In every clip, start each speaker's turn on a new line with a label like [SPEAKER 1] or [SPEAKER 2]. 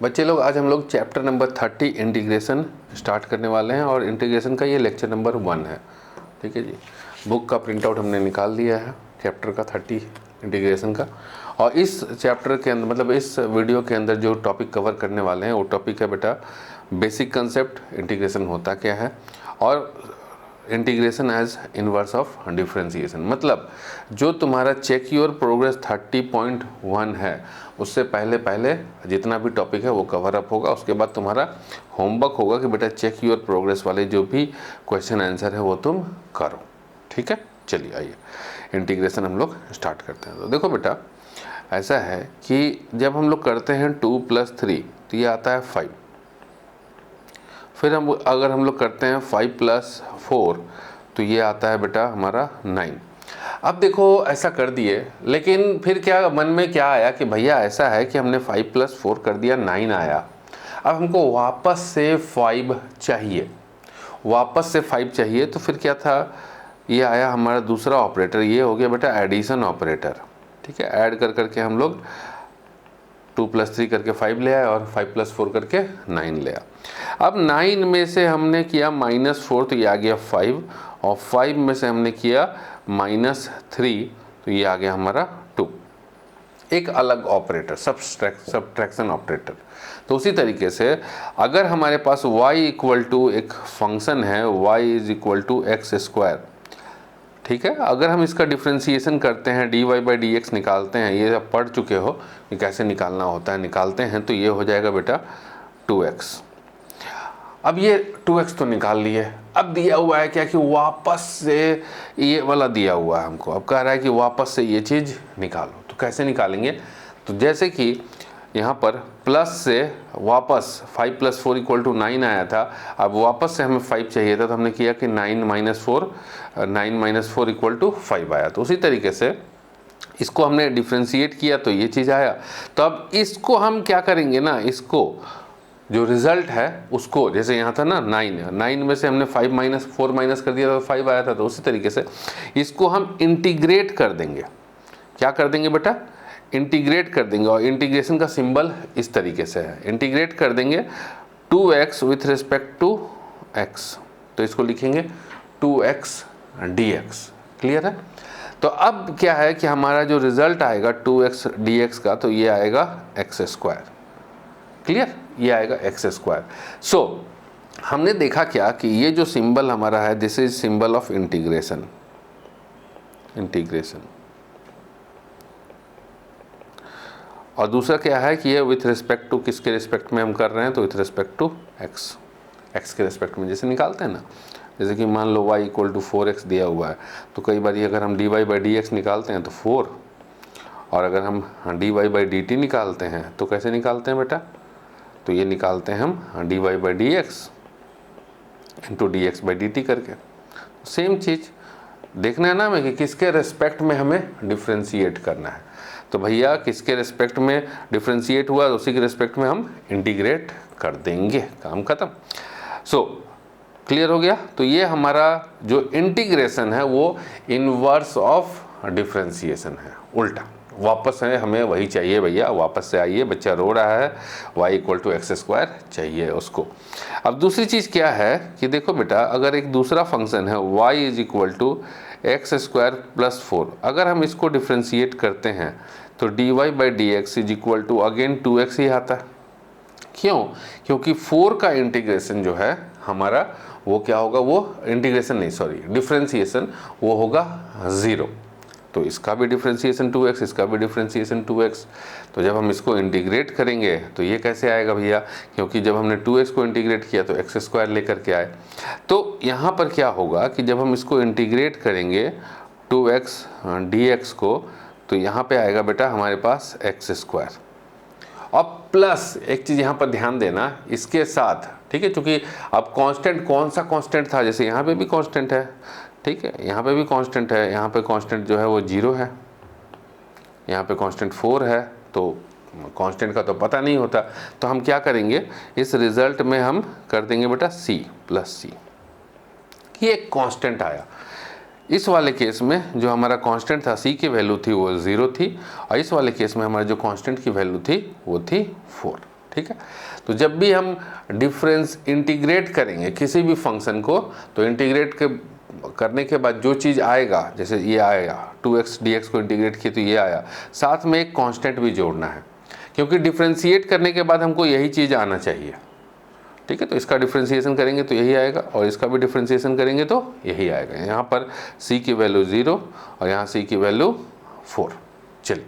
[SPEAKER 1] बच्चे लोग, आज हम लोग चैप्टर नंबर 30 इंटीग्रेशन स्टार्ट करने वाले हैं और इंटीग्रेशन का ये लेक्चर नंबर 1 है। ठीक है जी। बुक का प्रिंट आउट हमने निकाल लिया है चैप्टर का 30 इंटीग्रेशन का। और इस चैप्टर के अंदर, मतलब इस वीडियो के अंदर जो टॉपिक कवर करने वाले हैं वो टॉपिक है बेटा बेसिक कंसेप्ट, इंटीग्रेशन होता क्या है, और integration as inverse of differentiation. मतलब जो तुम्हारा चेक योर प्रोग्रेस 30.1 है उससे पहले पहले जितना भी टॉपिक है वो कवर अप होगा। उसके बाद तुम्हारा होमवर्क होगा कि बेटा चेक योर प्रोग्रेस वाले जो भी क्वेश्चन आंसर है वो तुम करो। ठीक है, चलिए आइए इंटीग्रेशन हम लोग स्टार्ट करते हैं। तो देखो बेटा, ऐसा है कि जब हम लोग करते हैं 2 + 3 तो ये आता है 5। फिर अगर हम लोग करते हैं 5 + 4 तो ये आता है बेटा हमारा 9। अब देखो ऐसा कर दिए, लेकिन फिर क्या मन में क्या आया कि भैया ऐसा है कि हमने 5 + 4 कर दिया, 9 आया। अब हमको वापस से 5 चाहिए, वापस से 5 चाहिए। तो फिर क्या था, ये आया हमारा दूसरा ऑपरेटर, ये हो गया बेटा एडिशन ऑपरेटर। ठीक है, ऐड कर करके हम लोग 2 + 3 करके 5 ले आए और 5 + 4 करके 9 ले आया। अब 9 में से हमने किया -4 तो ये आ गया 5, और 5 में से हमने किया -3 तो ये आ गया हमारा 2। एक अलग ऑपरेटर, सब्ट्रैक्शन ऑपरेटर। तो उसी तरीके से अगर हमारे पास y = एक फंक्शन है, y = x², ठीक है, अगर हम इसका डिफ्रेंशिएशन करते हैं dy/dx निकालते हैं, ये आप पढ़ चुके हो कि कैसे निकालना होता है, निकालते हैं तो ये हो जाएगा बेटा 2x। अब ये 2x तो निकाल लिए। अब दिया हुआ है क्या कि वापस से ये वाला दिया हुआ है हमको, अब कह रहा है कि वापस से ये चीज़ निकालो। तो कैसे निकालेंगे, तो जैसे कि यहाँ पर प्लस से वापस 5 + 4 = 9 आया था, अब वापस से हमें 5 चाहिए था तो हमने किया कि 9 - 4 = 5 आया। तो उसी तरीके से इसको हमने डिफ्रेंशिएट किया तो ये चीज़ आया। तो अब इसको हम क्या करेंगे ना, इसको जो रिज़ल्ट है उसको, जैसे यहाँ था ना 9 में से हमने 5 - 4 माइनस कर दिया तो 5 आया था। तो उसी तरीके से इसको हम इंटीग्रेट कर देंगे। क्या कर देंगे बेटा, इंटीग्रेट कर देंगे। और इंटीग्रेशन का सिंबल इस तरीके से है, इंटीग्रेट कर देंगे 2x with respect to x। तो इसको लिखेंगे 2x dx। क्लियर है। तो अब क्या है कि हमारा जो रिजल्ट आएगा 2x dx का, तो ये आएगा x²। क्लियर, ये आएगा x²। सो हमने देखा क्या कि ये जो सिंबल हमारा है, this is symbol of integration. और दूसरा क्या है कि ये विथ रिस्पेक्ट टू, किसके रिस्पेक्ट में हम कर रहे हैं, तो विथ रिस्पेक्ट टू x के रिस्पेक्ट में जैसे निकालते हैं ना। जैसे कि मान लो y = 4x दिया हुआ है, तो कई बार अगर हम dy/dx निकालते हैं तो 4, और अगर हम dy/dt निकालते हैं तो कैसे निकालते हैं बेटा, तो ये निकालते हैं हम dy/dx × dx/dt करके। सेम चीज़ देखना है ना हमें कि किसके रिस्पेक्ट में हमें डिफ्रेंशिएट करना है। तो भैया किसके रिस्पेक्ट में डिफ्रेंशिएट हुआ तो उसी के रिस्पेक्ट में हम इंटीग्रेट कर देंगे, काम खत्म। सो क्लियर हो गया। तो ये हमारा जो इंटीग्रेशन है वो इनवर्स ऑफ डिफ्रेंशिएशन है, उल्टा। वापस है, हमें वही चाहिए भैया, वापस से आइए, बच्चा रो रहा है, y = x² चाहिए उसको। अब दूसरी चीज़ क्या है कि देखो बेटा, अगर एक दूसरा फंक्शन है y = x² + 4, अगर हम इसको डिफ्रेंशिएट करते हैं तो dy/dx = अगेन 2x ही आता है। क्यों, क्योंकि 4 का इंटीग्रेशन जो है हमारा वो क्या होगा, वो इंटीग्रेशन नहीं, सॉरी डिफ्रेंशिएशन, वो होगा 0। तो इसका भी डिफ्रेंशिएशन 2x, इसका भी डिफ्रेंशिएशन 2x। तो जब हम इसको इंटीग्रेट करेंगे तो ये कैसे आएगा भैया, क्योंकि जब हमने 2x को इंटीग्रेट किया तो x² लेकर के आए। तो यहाँ पर क्या होगा कि जब हम इसको इंटीग्रेट करेंगे 2x dx को, तो यहाँ पे आएगा बेटा हमारे पास x²। और प्लस एक चीज़ यहाँ पर ध्यान देना इसके साथ, ठीक है, क्योंकि अब कांस्टेंट कौन सा कांस्टेंट था, जैसे यहाँ पे भी कांस्टेंट है, ठीक है, यहाँ पे भी कांस्टेंट है, यहाँ पे कांस्टेंट जो है वो 0 है, यहाँ पे कांस्टेंट 4 है। तो कांस्टेंट का तो पता नहीं होता, तो हम क्या करेंगे, इस रिजल्ट में हम कर देंगे बेटा c + c। ये एक कांस्टेंट आया। इस वाले केस में जो हमारा कांस्टेंट था c की वैल्यू थी वो 0 थी, और इस वाले केस में हमारा जो कांस्टेंट की वैल्यू थी वो थी 4। ठीक है। तो जब भी हम डिफरेंस इंटीग्रेट करेंगे किसी भी फंक्शन को, तो इंटीग्रेट करने के बाद जो चीज़ आएगा, जैसे ये आएगा 2x dx को इंटीग्रेट किए तो ये आया, साथ में एक कांस्टेंट भी जोड़ना है, क्योंकि डिफरेंशिएट करने के बाद हमको यही चीज़ आना चाहिए। ठीक है, तो इसका डिफरेंशिएशन करेंगे तो यही आएगा, और इसका भी डिफरेंशिएशन करेंगे तो यही आएगा। यहाँ पर c की वैल्यू 0 और यहाँ c की वैल्यू 4। चलिए,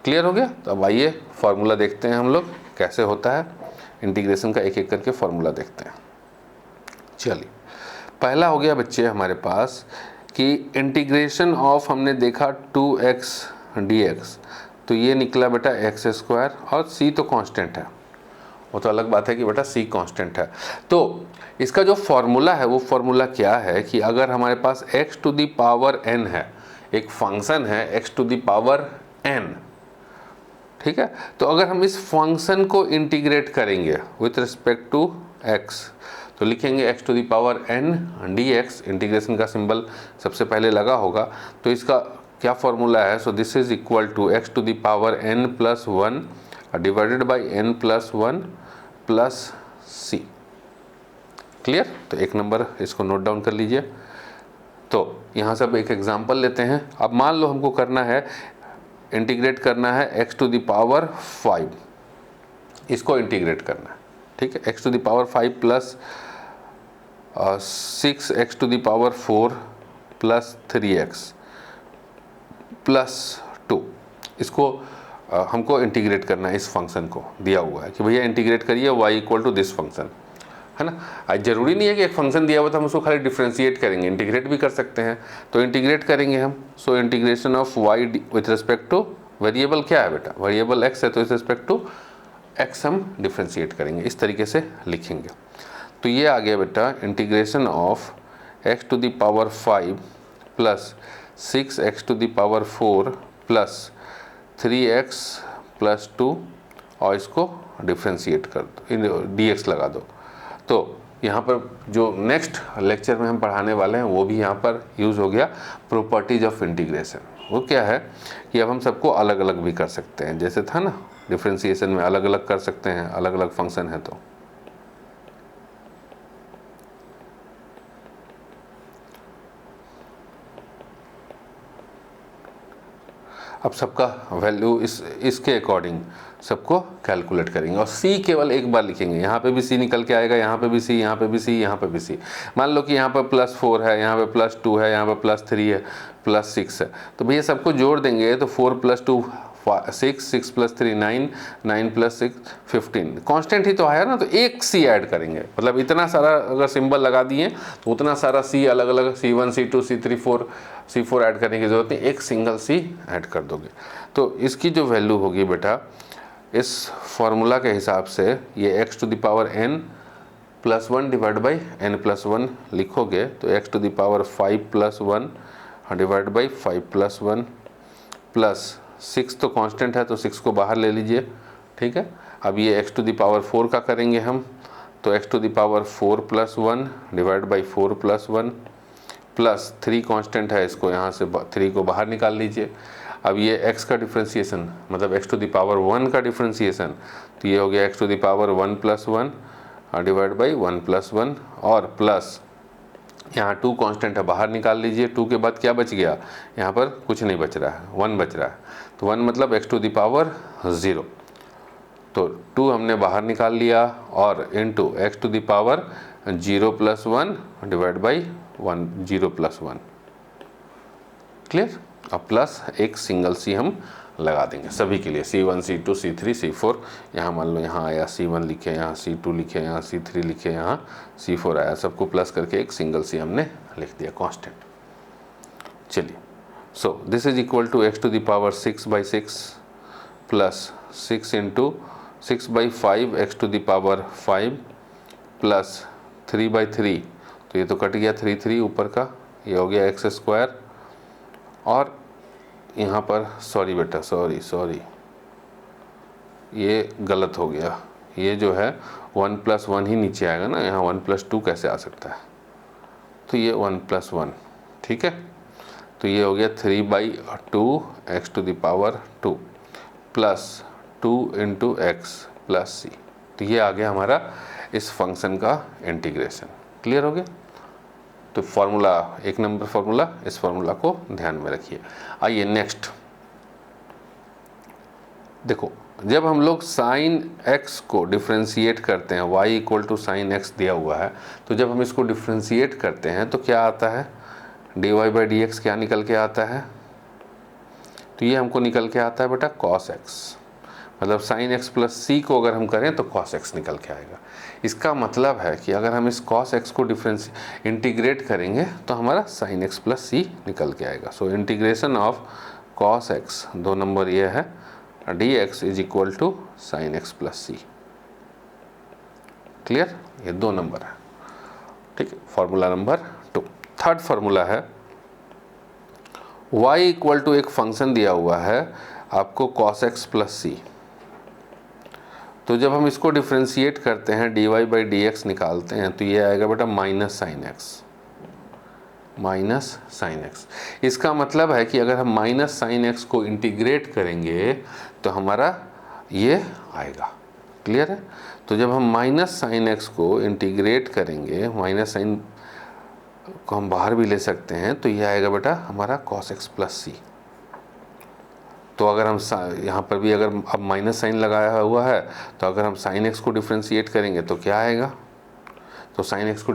[SPEAKER 1] क्लियर हो गया। तो अब आइए फार्मूला देखते हैं हम लोग कैसे होता है इंटीग्रेशन का, एक एक करके फार्मूला देखते हैं। चलिए, पहला हो गया बच्चे हमारे पास कि इंटीग्रेशन ऑफ, हमने देखा 2x dx, तो ये निकला बेटा x² और c तो कांस्टेंट है, वो तो अलग बात है कि बेटा c कांस्टेंट है। तो इसका जो फॉर्मूला है वो फॉर्मूला क्या है कि अगर हमारे पास x to the power n है, एक फंक्शन है x to the power n, ठीक है, तो अगर हम इस फंक्शन को इंटीग्रेट करेंगे विथ रिस्पेक्ट टू x, तो लिखेंगे x to the power n dx, integration का सिंबल सबसे पहले लगा होगा, तो इसका क्या फॉर्मूला है, so this is equal to x to the power n plus 1 divided by n plus 1 plus c। Clear. तो एक नंबर इसको नोट डाउन कर लीजिए। तो यहाँ से अब एक एग्जांपल लेते हैं। अब मान लो हमको करना है, इंटीग्रेट करना है x टू दी पावर 5, इसको इंटीग्रेट करना है, ठीक है, x to the power 5 plus 6x to the power 4 plus 3x plus 2, इसको हमको इंटीग्रेट करना है। इस फंक्शन को दिया हुआ है कि भैया इंटीग्रेट करिए y equal to this function, है ना। आज जरूरी नहीं है कि एक फंक्शन दिया हुआ तो हम उसको खाली डिफरेंशिएट करेंगे, इंटीग्रेट भी कर सकते हैं। तो इंटीग्रेट करेंगे हम, सो integration of y with respect two variable क्या है बेटा, वेरिएबल x है, तो विथ रिस्पेक्ट टू x हम डिफरेंशिएट करेंगे, इस तरीके से लिखेंगे। तो ये आ गया बेटा integration of x to the power 5 plus 6x to the power 4 plus 3x plus 2, और इसको डिफरेंशिएट कर दो, dx लगा दो। तो यहाँ पर जो नेक्स्ट लेक्चर में हम पढ़ाने वाले हैं वो भी यहाँ पर यूज़ हो गया, प्रॉपर्टीज ऑफ इंटीग्रेशन। वो क्या है कि अब हम सबको अलग अलग भी कर सकते हैं, जैसे था ना डिफरेंशिएशन में अलग अलग कर सकते हैं, अलग अलग फंक्शन है। तो अब सबका वैल्यू इसके अकॉर्डिंग सबको कैलकुलेट करेंगे, और c केवल एक बार लिखेंगे। यहाँ पे भी c निकल के आएगा, यहाँ पे भी c, यहाँ पे भी c, यहाँ पे भी c। मान लो कि यहाँ पर +4 है, यहाँ पे +2 है, यहाँ पे +3 है, +6 है, तो भैया सबको जोड़ देंगे तो 4 + 2 6, 6 + 3 9, 9 + 6 15, कांस्टेंट ही तो आया ना, तो एक c ऐड करेंगे। मतलब इतना सारा अगर सिंबल लगा दिए तो उतना सारा c अलग अलग C1 C2 C3 C4 add करने की ज़रूरत नहीं, एक सिंगल c ऐड कर दोगे। तो इसकी जो वैल्यू होगी बेटा, इस फॉर्मूला के हिसाब से ये x to the power n plus 1 divide by n plus 1 लिखोगे तो x to the power 5 plus 1 divide by 5 plus 1 plus 6 तो कांस्टेंट है, तो 6 को बाहर ले लीजिए, ठीक है। अब ये x टू दी पावर 4 का करेंगे हम, तो x to the power 4 plus 1 divide by 4 plus 1 plus 3 constant है, इसको यहाँ से 3 को बाहर निकाल लीजिए। अब ये x का डिफरेंशिएशन मतलब x टू दी पावर 1 का डिफरेंशिएशन, तो ये हो गया x to the power 1 plus 1 divide by 1 plus 1, और प्लस यहाँ 2 कांस्टेंट है, बाहर निकाल लीजिए। 2 के बाद क्या बच गया, यहाँ पर कुछ नहीं बच रहा है, 1 बच रहा है, तो 1 मतलब x टू दी पावर 0, तो 2 हमने बाहर निकाल लिया, और into x to the power 0 plus 1 divide by 1, 0 plus 1। Clear. अब प्लस एक सिंगल c हम लगा देंगे सभी के लिए, C1 C2 C3 C4। यहाँ मान लो यहाँ आया C1 लिखे, यहाँ C2 लिखे, यहाँ C3 लिखे, यहाँ C4 आया, सबको प्लस करके एक सिंगल c हमने लिख दिया कांस्टेंट। चलिए, so this is equal to x to the power 6/6 plus 6 into 6/5 x to the power 5 plus 3/3, तो ये तो कट गया 3 3 ऊपर का, ये हो गया x²। और यहाँ पर सॉरी बेटा, सॉरी ये गलत हो गया, ये जो है 1 + 1 ही नीचे आएगा ना, यहाँ 1 + 2 कैसे आ सकता है, तो ये 1 + 1, ठीक है। तो ये हो गया 3/2 x to the power 2 plus 2 into x plus c। तो ये आ गया हमारा इस फंक्शन का इंटीग्रेशन। क्लियर हो गया? तो फॉर्मूला, एक नंबर फॉर्मूला, इस फॉर्मूला को ध्यान में रखिए। आइए नेक्स्ट देखो, जब हम लोग साइन x को डिफ्रेंशिएट करते हैं, y equal to sine x दिया हुआ है, तो जब हम इसको डिफ्रेंशिएट करते हैं तो क्या आता है, dy बाई डी एक्स क्या निकल के आता है, तो ये हमको निकल के आता है बेटा cos x, मतलब साइन x प्लस सी को अगर हम करें तो cos x निकल के आएगा। इसका मतलब है कि अगर हम इस cos x को इंटीग्रेट करेंगे तो हमारा साइन x प्लस सी निकल के आएगा। So integration of cos x, 2 नंबर ये है, dx is equal to sine x plus C. Clear? ये 2 नंबर है। ठीक है, फॉर्मूला नंबर 2। थर्ड फॉर्मूला है y इक्वल टू एक फंक्शन दिया हुआ है आपको cos x प्लस सी, तो जब हम इसको डिफ्रेंशिएट करते हैं dy बाई डी एक्स निकालते हैं तो ये आएगा बेटा minus sine x, minus sine x. इसका मतलब है कि अगर हम माइनस साइन एक्स को इंटीग्रेट करेंगे तो हमारा ये आएगा। क्लियर है? तो जब हम माइनस साइन एक्स को इंटीग्रेट करेंगे, माइनस साइन को हम बाहर भी ले सकते हैं, तो ये आएगा बेटा हमारा cos x प्लस सी। तो अगर हम यहाँ पर भी अगर अब माइनस साइन लगाया हुआ है, तो अगर हम साइन एक्स को डिफ्रेंशिएट करेंगे तो क्या आएगा, तो साइन एक्स को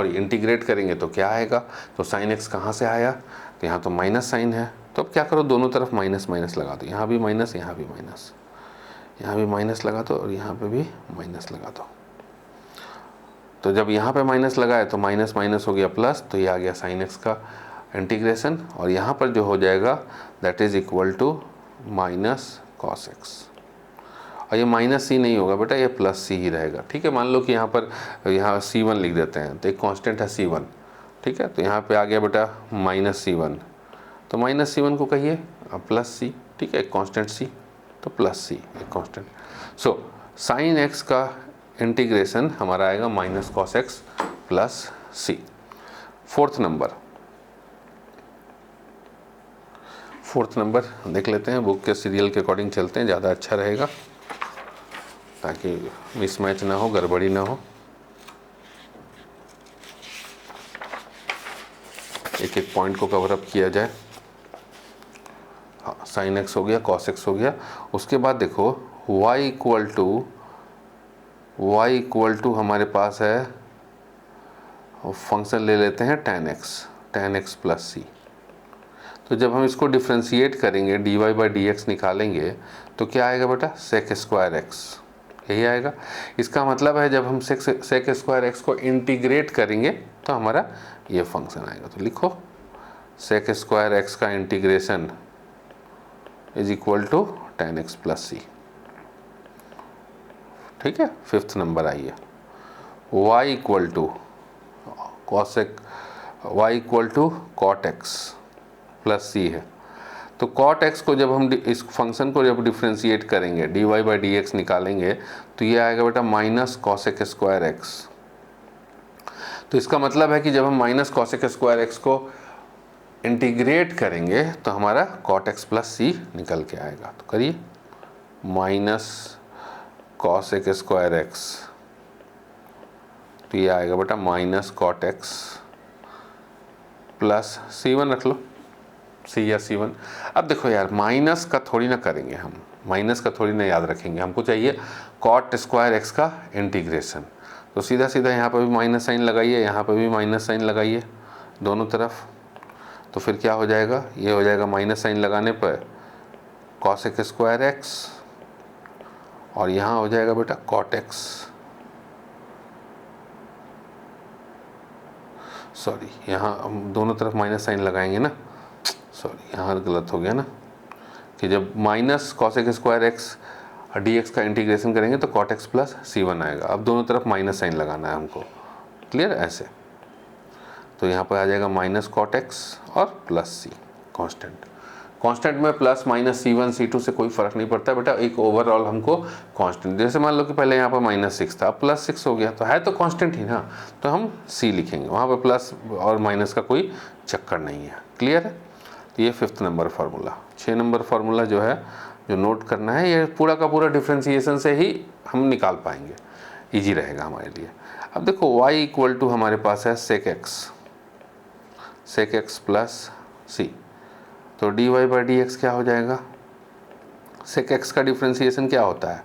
[SPEAKER 1] इंटीग्रेट करेंगे तो क्या आएगा, तो साइन एक्स कहाँ से आया, तो यहाँ तो माइनस साइन है, तो अब क्या करो, दोनों तरफ माइनस माइनस लगा दो, यहाँ भी माइनस, यहाँ भी माइनस, यहाँ भी माइनस लगा दो और यहाँ पे भी माइनस लगा दो। तो जब यहाँ पे माइनस लगाए तो माइनस माइनस हो गया प्लस, तो ये आ गया साइन एक्स का इंटीग्रेशन, और यहाँ पर जो हो जाएगा that is equal to minus cos x. और ये माइनस सी नहीं होगा बेटा, ये प्लस सी ही रहेगा। ठीक है, मान लो कि यहाँ पर C1 लिख देते हैं, तो एक कांस्टेंट है C1। ठीक है, तो यहाँ पे आ गया बेटा माइनस C1, तो माइनस C1 को कहिए प्लस सी। ठीक है, एक कांस्टेंट C, तो प्लस सी एक कांस्टेंट। सो साइन एक्स का इंटीग्रेशन हमारा आएगा माइनस कॉस एक्स प्लस सी। फोर्थ नंबर देख लेते हैं, बुक के सीरियल के अकॉर्डिंग चलते हैं, ज़्यादा अच्छा रहेगा ताकि मिसमैच ना हो, गड़बड़ी ना हो। एक एक पॉइंट को कवर अप किया जाए। हाँ, साइन एक्स हो गया, कॉस एक्स हो गया। उसके बाद देखो y इक्वल टू हमारे पास है, फंक्शन ले लेते हैं tan x प्लस सी। तो जब हम इसको डिफ्रेंशिएट करेंगे, dy बाई डी एक्स निकालेंगे तो क्या आएगा बेटा, सेक स्क्वायर एक्स, यही आएगा। इसका मतलब है जब हम सेक स्क्वायर एक्स को इंटीग्रेट करेंगे तो हमारा ये फंक्शन आएगा। तो लिखो सेक स्क्वायर एक्स का integration is equal to tan x plus C. ठीक है, फिफ्थ नंबर आइए, y equal to cot x plus C है। तो कॉट एक्स को जब हम इस फंक्शन को जब डिफ्रेंशिएट करेंगे, dy बाई डी एक्स निकालेंगे तो ये आएगा बेटा माइनस कॉसेक स्क्वायर एक्स। तो इसका मतलब है कि जब हम माइनस कॉसेक स्क्वायर एक्स को इंटीग्रेट करेंगे तो हमारा कॉट एक्स प्लस सी निकल के आएगा। तो करिए, माइनस कॉसेक स्क्वायर एक्स, तो ये आएगा बेटा minus cot x plus C1 रख लो, सी या C1। अब देखो यार, माइनस का थोड़ी ना करेंगे हम, माइनस का थोड़ी ना याद रखेंगे, हमको चाहिए कॉट स्क्वायर एक्स का इंटीग्रेशन। तो सीधा सीधा यहाँ पर भी माइनस साइन लगाइए, यहाँ पर भी माइनस साइन लगाइए दोनों तरफ। तो फिर क्या हो जाएगा, ये हो जाएगा माइनस साइन लगाने पर कॉसेक स्क्वायर एक्स, और यहाँ हो जाएगा बेटा कॉट एक्स, सॉरी यहाँ हम दोनों तरफ माइनस साइन लगाएंगे ना, सॉरी यहाँ गलत हो गया ना, कि जब minus cosec square x d x का इंटीग्रेशन करेंगे तो कॉट एक्स प्लस C1 आएगा। अब दोनों तरफ माइनस साइन लगाना है हमको। क्लियर, ऐसे। तो यहाँ पर आ जाएगा माइनस कॉट एक्स और प्लस सी, कांस्टेंट में प्लस माइनस C1 C2 से कोई फ़र्क नहीं पड़ता बेटा, एक ओवरऑल हमको कांस्टेंट। जैसे मान लो कि पहले यहाँ पर -6 था, अब +6 हो गया, तो है तो कांस्टेंट ही ना, तो हम C लिखेंगे, वहाँ पर प्लस और माइनस का कोई चक्कर नहीं है। क्लियर है? तो ये fifth number formula. 6 number formula जो है, जो नोट करना है, ये पूरा का पूरा डिफ्रेंशिएशन से ही हम निकाल पाएंगे, इजी रहेगा हमारे लिए। अब देखो y इक्वल टू हमारे पास है sec x प्लस सी, तो dy बाई डी एक्स क्या हो जाएगा, sec x का डिफ्रेंसिएशन क्या होता है,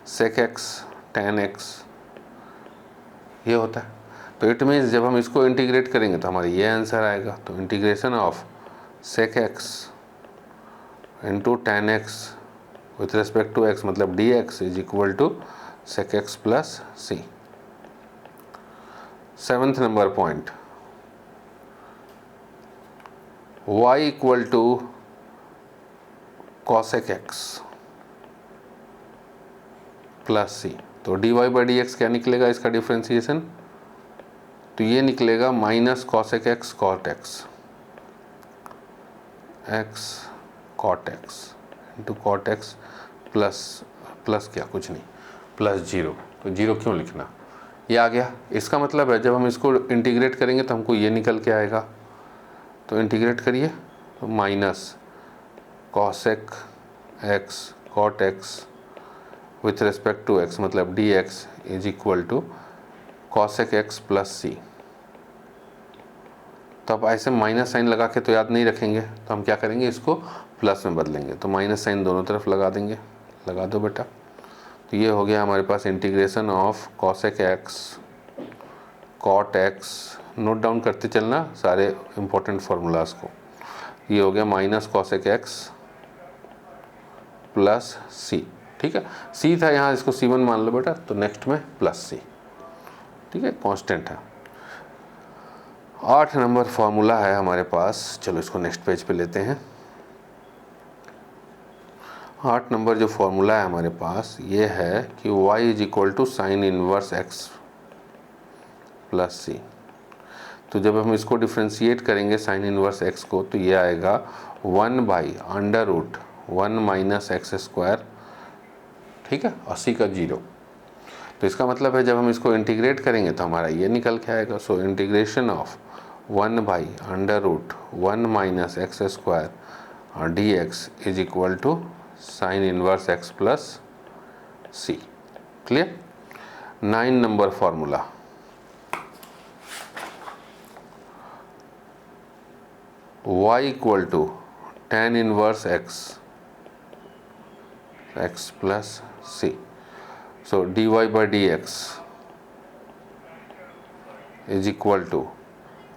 [SPEAKER 1] sec x tan x ये होता है। तो इट मीन्स जब हम इसको इंटीग्रेट करेंगे तो हमारा ये आंसर आएगा। तो integration of sec x into tan x with respect to x मतलब dx is equal to sec x plus C. 7th number point, y equal to cosec x plus सी, तो dy बाई d x क्या निकलेगा इसका differentiation, तो ये निकलेगा minus cosec x cot x cot x into cot x plus क्या, कुछ नहीं, प्लस जीरो। तो जीरो क्यों लिखना, ये आ गया। इसका मतलब है जब हम इसको इंटीग्रेट करेंगे तो हमको ये निकल के आएगा। तो इंटीग्रेट करिए तो minus cosec x cot x with respect to x मतलब dx is equal to cosec x plus सी। तो अब ऐसे माइनस साइन लगा के तो याद नहीं रखेंगे, तो हम क्या करेंगे, इसको प्लस में बदलेंगे। तो माइनस साइन दोनों तरफ लगा देंगे, लगा दो बेटा। तो ये हो गया हमारे पास integration of cosec x cot x, note down करते चलना सारे इंपॉर्टेंट फार्मूलाज को। ये हो गया minus cosec x plus C, ठीक है। सी था यहाँ, इसको C1 मान लो बेटा, तो नेक्स्ट में प्लस सी, ठीक है, कांस्टेंट है। 8 नंबर फार्मूला है हमारे पास, चलो इसको नेक्स्ट पेज पे लेते हैं। 8 नंबर जो फार्मूला है हमारे पास ये है कि y is equal to sine inverse x plus सी। तो जब हम इसको डिफ्रेंशिएट करेंगे साइन इनवर्स x को, तो ये आएगा 1 बाई under root 1 minus x square, ठीक है, 80 का 0। तो इसका मतलब है जब हम इसको इंटीग्रेट करेंगे तो हमारा ये निकल के आएगा। सो इंटीग्रेशन ऑफ 1 बाई under root 1 minus x square d x is equal to sine inverse x plus C. Clear. 9 नंबर formula, y equal to tan inverse x plus C. So dy बाई d x is equal to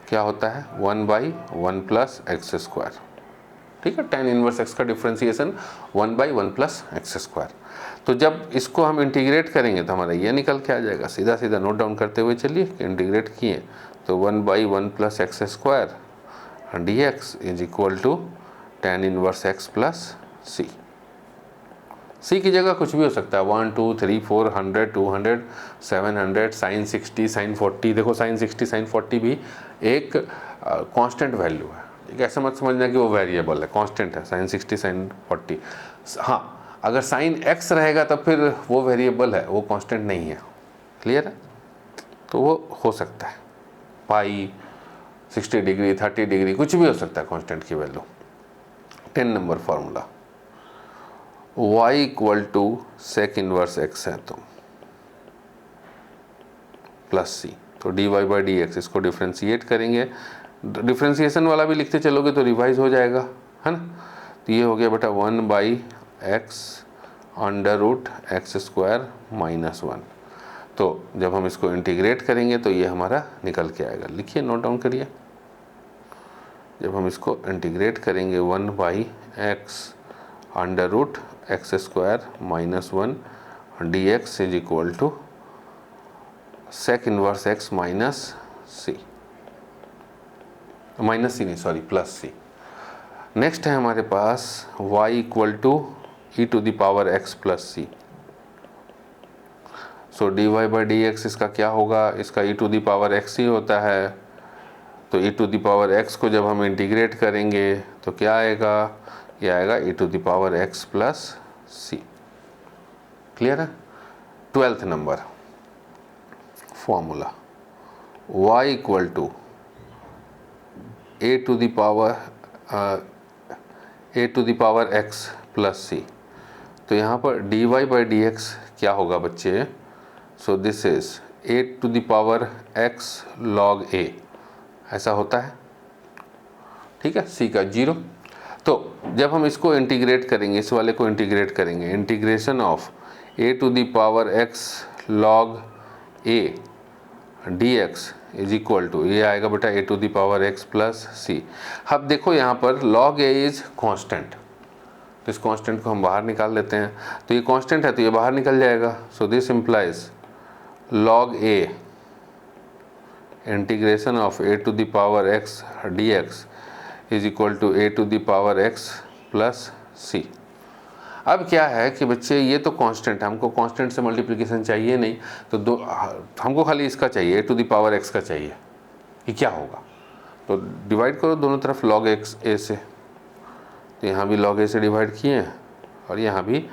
[SPEAKER 1] क्या होता है, 1 by 1 plus x square, ठीक है। tan inverse x का differentiation 1 by 1 plus x square. तो जब इसको हम इंटीग्रेट करेंगे तो हमारा ये निकल के आ जाएगा। सीधा सीधा नोट डाउन करते हुए चलिए कि इंटीग्रेट किए तो 1 by 1 plus x square d x is equal to tan inverse x plus C. C की जगह कुछ भी हो सकता है, 1 2 3 4 100 200 700 साइन 60 साइन 40। देखो साइन 60 साइन 40 भी एक कांस्टेंट वैल्यू है, ठीक है। ऐसा मत समझना कि वो वेरिएबल है, कांस्टेंट है साइन 60 साइन 40। हाँ, अगर साइन x रहेगा तब फिर वो वेरिएबल है, वो कांस्टेंट नहीं है। क्लियर है। तो वो हो सकता है पाई 60 डिग्री 30 डिग्री कुछ भी हो सकता है कांस्टेंट की वैल्यू। 10 नंबर formula, y equal to sec inverse x है तो प्लस सी। तो dy बाई डी एक्स, इसको डिफ्रेंशिएट करेंगे, डिफ्रेंशिएशन वाला भी लिखते चलोगे तो रिवाइज हो जाएगा, है ना। तो ये हो गया बेटा 1 by x under root x square minus 1। तो जब हम इसको इंटीग्रेट करेंगे तो ये हमारा निकल के आएगा। लिखिए, नोट डाउन करिए। जब हम इसको इंटीग्रेट करेंगे 1 by x under root x square minus 1 d x is equal to sec inverse x minus C, minus C नहीं सॉरी प्लस सी। नेक्स्ट है हमारे पास y equal to e to the power x plus C. So d y by d x इसका क्या होगा, इसका e to the power x ही होता है। तो e to the power x को जब हम इंटीग्रेट करेंगे तो क्या आएगा, ये आएगा e to the power x plus C. Clear है। 12th number formula, y equal to a to the power x plus सी। तो यहाँ पर dy बाई डी एक्स क्या होगा बच्चे, so this is a to the power x log a, ऐसा होता है, ठीक है, c का 0। तो जब हम इसको इंटीग्रेट करेंगे, इस वाले को इंटीग्रेट करेंगे, integration of a to the power x log a dx is equal to, ये आएगा बेटा a to the power x plus C. अब देखो यहाँ पर log a इज कांस्टेंट, तो इस कांस्टेंट को हम बाहर निकाल लेते हैं, तो ये कांस्टेंट है तो ये बाहर निकल जाएगा। So this implies log a integration of a to the power x dx is equal to a to the power x plus C. अब क्या है कि बच्चे ये तो कांस्टेंट है, हमको कांस्टेंट से मल्टीप्लिकेशन चाहिए नहीं, तो हमको खाली इसका चाहिए, a to the power x का चाहिए, ये क्या होगा, तो डिवाइड करो दोनों तरफ log x a से, तो यहाँ भी log a से डिवाइड किए और यहाँ भी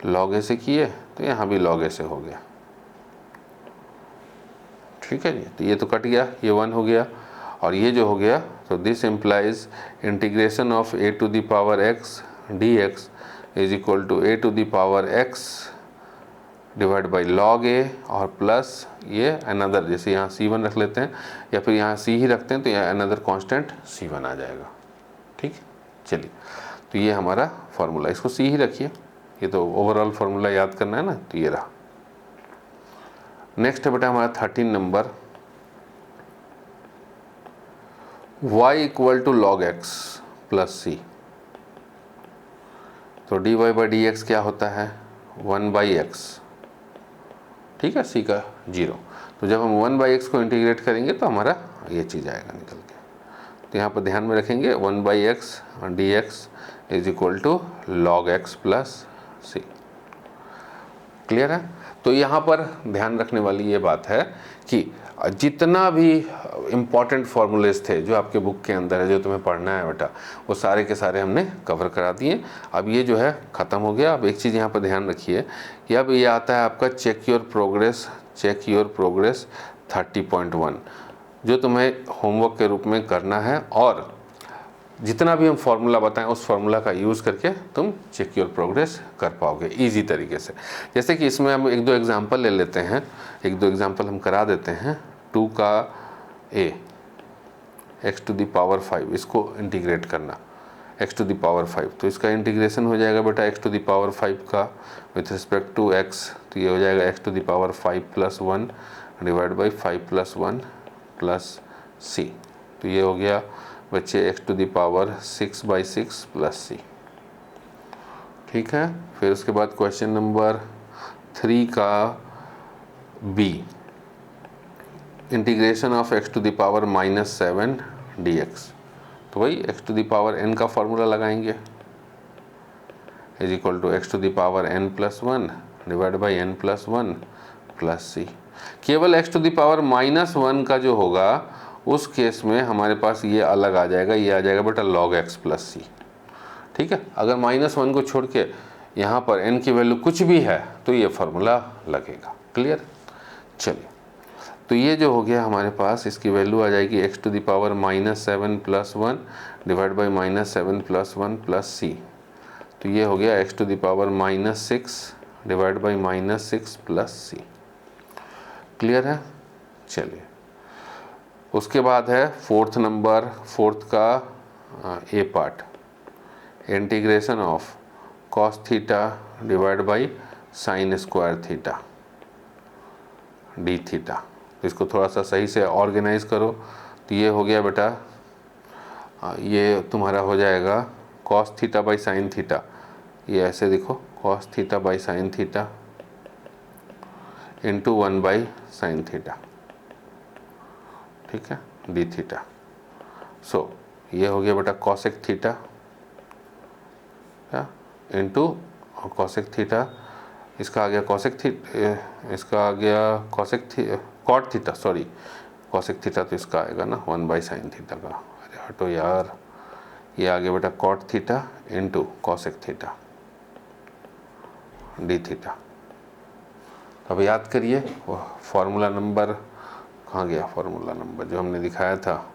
[SPEAKER 1] log a से किए, तो यहाँ भी log a से हो गया, ठीक है जी। तो ये तो कट गया, ये 1 हो गया और ये जो हो गया, तो this implies integration of a to the power x dx is equal to a to the power x divide by log a और प्लस ये अनदर, जैसे यहाँ c1 रख लेते हैं या फिर यहाँ c ही रखते हैं, तो यहाँ अनदर कांस्टेंट c1 आ जाएगा, ठीक। चलिए, तो ये हमारा फार्मूला, इसको c ही रखिए, ये तो ओवरऑल फार्मूला याद करना है ना, तो ये रहा। नेक्स्ट है बेटा हमारा 13 number, y equal to log x plus सी। तो dy बाई डी एक्स क्या होता है, 1 बाई एक्स, ठीक है, c का 0। तो जब हम 1 बाई एक्स को इंटीग्रेट करेंगे तो हमारा ये चीज़ आएगा निकल के, तो यहाँ पर ध्यान में रखेंगे 1 by x d x is equal to log x plus C. Clear है। तो यहाँ पर ध्यान रखने वाली ये बात है कि जितना भी इम्पॉर्टेंट फार्मूलेज थे जो आपके बुक के अंदर है, जो तुम्हें पढ़ना है बेटा, वो सारे के सारे हमने कवर करा दिए। अब ये जो है ख़त्म हो गया। अब एक चीज़ यहाँ पर ध्यान रखिए कि अब ये आता है आपका चेक योर प्रोग्रेस 30.1, जो तुम्हें होमवर्क के रूप में करना है, और जितना भी हम फार्मूला बताएं उस फार्मूला का यूज़ करके तुम चेक योर प्रोग्रेस कर पाओगे इजी तरीके से। जैसे कि इसमें हम एक दो एग्जांपल ले लेते हैं, एक दो एग्जांपल हम करा देते हैं। 2 का a x to the power 5, इसको इंटीग्रेट करना x टू द पावर 5, तो इसका इंटीग्रेशन हो जाएगा बेटा x टू द पावर 5 का विथ रिस्पेक्ट टू x, तो ये हो जाएगा x to the power 5 plus 1 divide by 5 plus 1 plus c। तो ये हो गया बच्चे x to the power 6 by 6 plus C. ठीक है। फिर उसके बाद क्वेश्चन नंबर 3 का b, integration of x to the power -7 dx, तो वही x to the power n का फॉर्मूला लगाएंगे, is equal to x to the power n plus 1 divide by n plus 1 plus C. केवल x to the power -1 का जो होगा उस case में हमारे पास ये अलग आ जाएगा, ये आ जाएगा बेटा log x प्लस सी। ठीक है। अगर -1 को छोड़ के यहाँ पर n की वैल्यू कुछ भी है तो ये फार्मूला लगेगा। क्लियर। चलिए, तो ये जो हो गया हमारे पास, इसकी वैल्यू आ जाएगी x to the power -7 plus 1 divide by -7 plus 1 plus सी। तो ये हो गया x to the power -6 divide by -6 plus C. Clear है। चलिए, उसके बाद है फोर्थ नंबर, फोर्थ का A part, integration of cos theta divide by sine square theta d theta. इसको थोड़ा सा सही से ऑर्गेनाइज करो, तो ये हो गया बेटा, ये तुम्हारा हो जाएगा cos theta by sine theta, ये ऐसे देखो, cos theta by sine theta into 1 by sine theta. ठीक है, डी थीटा। सो ये हो गया बेटा cosec theta into cosec theta, इसका आ गया कॉसेक थीटा, इसका आ गया cosec cot theta, sorry cosec theta तो इसका आएगा ना 1 बाई साइन थीटा का, अरे हटो यार, ये आ गया बेटा cot theta into cosec theta d theta. अब याद करिए फॉर्मूला नंबर कहाँ गया, फॉर्मूला नंबर जो हमने दिखाया था,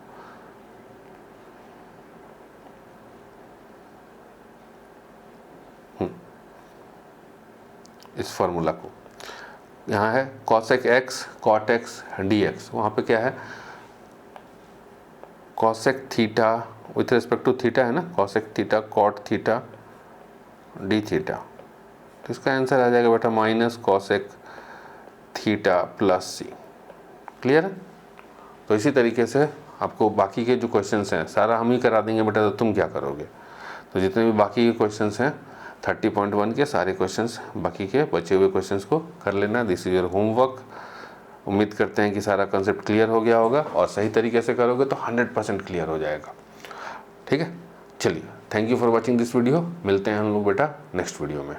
[SPEAKER 1] इस फॉर्मूला को यहाँ है cosec x cot x dx, वहाँ पे क्या है cosec theta with respect to theta है ना, cosec theta cot theta d theta, तो इसका आंसर आ जाएगा बेटा माइनस cosec थीटा प्लस सी। क्लियर है? तो इसी तरीके से आपको बाकी के जो क्वेश्चंस हैं सारा हम ही करा देंगे बेटा, तो तुम क्या करोगे। तो जितने भी बाकी के क्वेश्चंस हैं 30.1 के सारे क्वेश्चंस, बाकी के बचे हुए क्वेश्चंस को कर लेना। This is your homework. उम्मीद करते हैं कि सारा कंसेप्ट क्लियर हो गया होगा, और सही तरीके से करोगे तो 100% क्लियर हो जाएगा। ठीक है, चलिए, thank you for watching this video. मिलते हैं हम लोग बेटा नेक्स्ट वीडियो में।